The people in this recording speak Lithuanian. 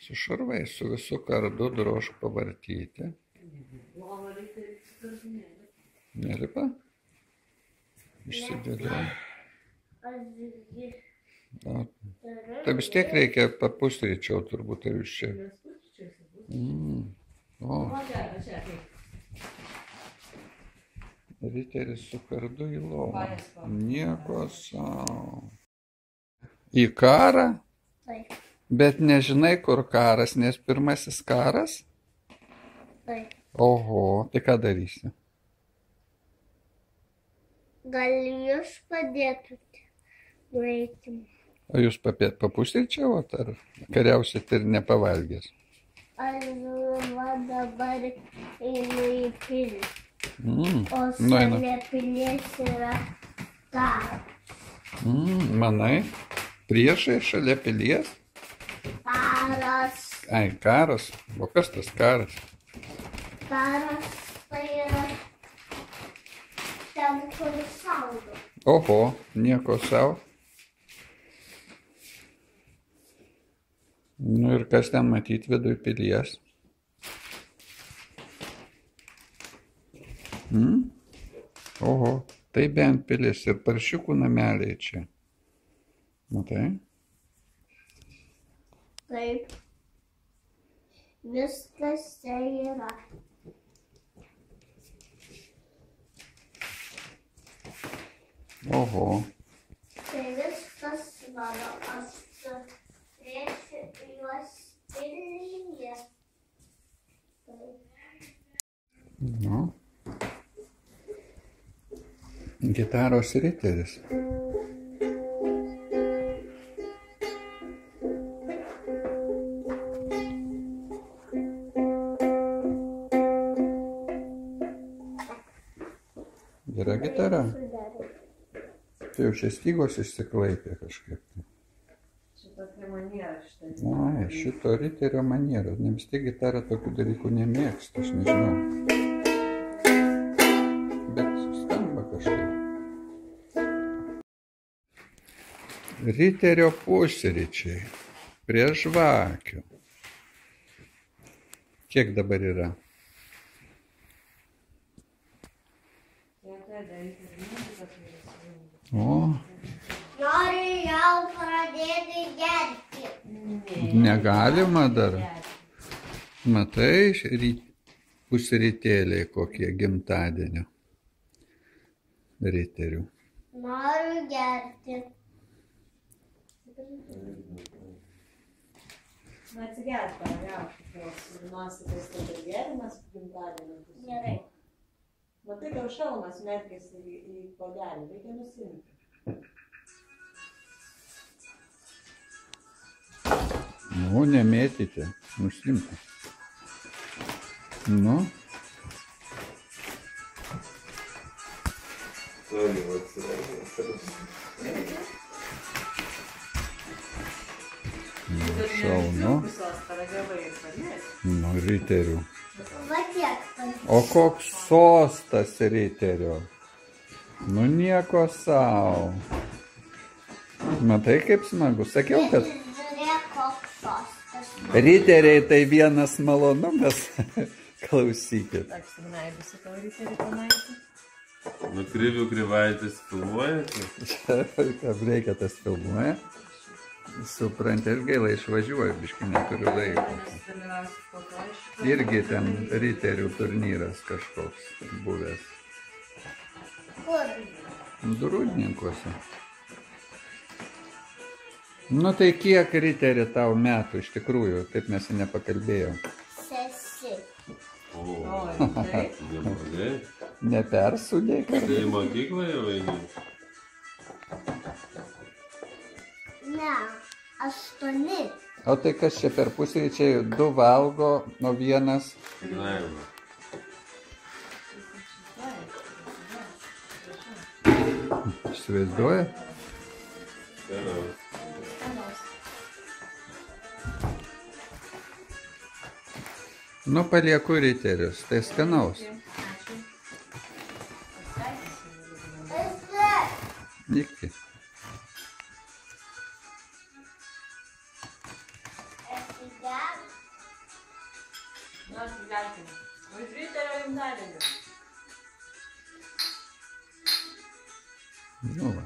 Su šarvais, su visu kardu drožk pavartyti. Nelipa? Išsidėlioja. Tai vis tiek reikia papusryčiau turbūt, ar jūs čia. O. Riteris su kardu į lovą. Nieko savo. Į karą? Taip. Bet nežinai, kur karas, nes pirmasis karas? Taip. Oho, tai ką darysi? Gal jūs padėtumėte nueiti? O jūs papusryčiavot, ar kariausit ir nepavalgęs? Aš dabar einu į pilį. O Nueina. šalia pilies yra karas. Manai, priešai šalia pilies? Karas. Ai, karas. O kas tas karas? Karas tai yra ten, kur saugo. Oho, nieko savo. Nu ir kas ten matyt viduj pilies? Oho, tai bent pilis ir paršiukų nameliai čia. Matai? Taip. Viskas čia yra. Oho. Tai viskas mano. Aš turėsiu juos pilyje. Nu. Gitaros riteris. Gera gitara. Tai jau čia stygos išsiklaipė kažkaip. Šitokia maniera šitą. Ai, šito riterio maniera. Ne vis tiek gitarą tokių dalykų nemėgsta, aš nežinau. Bet skamba kažkaip. Riterio pusryčiai. Prie žvakių. Kiek dabar yra? O, Noriu jau pradėti gerti. negalima dar. Matai, pusrytėliai kokie gimtadienio riterių. Noriu gerti. Na, atsigerti, paragauti, ir nuostatais tada gerimas gimtadienio. Gerai. Matai, gal šalmas merkėsi į puodelį, reikia nusimti. Nu, nemėtyti, nusimti. Nu. Šaunu. Nu, riterių. Va tiek. O koks sostas riterio? Nu, nieko savo. Matai, kaip smagu. Sakiau, kad Žiūrėk, koks sostas. riteriai tai vienas malonumas. Klausykit. Tak, sugnaidusi tau riterį pamaitį. Nu, Krivių Krivaitis filmuoja? Kam reikia tas filmuoja? Supranti, aš gaila išvažiuoju, biškai neturiu laiko. Irgi ten riterių turnyras kažkoks buvęs. Kur? Rūdninkuose. Nu tai kiek riteri tau metų iš tikrųjų, taip mes ir nepakalbėjom. 6. O, Taip. neblogai. Nepersudėk. Tai į mokyklą jau eini? Ne, 8. O tai kas čia per pusryčiai? 2 valgo, o 1... Naima. Įsivaizduoja? Skanaus. Nu palieku riterius, tai skanaus. Iki. Esi Güzel. Nasıl güzel ki? Müziği terörümden dedim. Добре.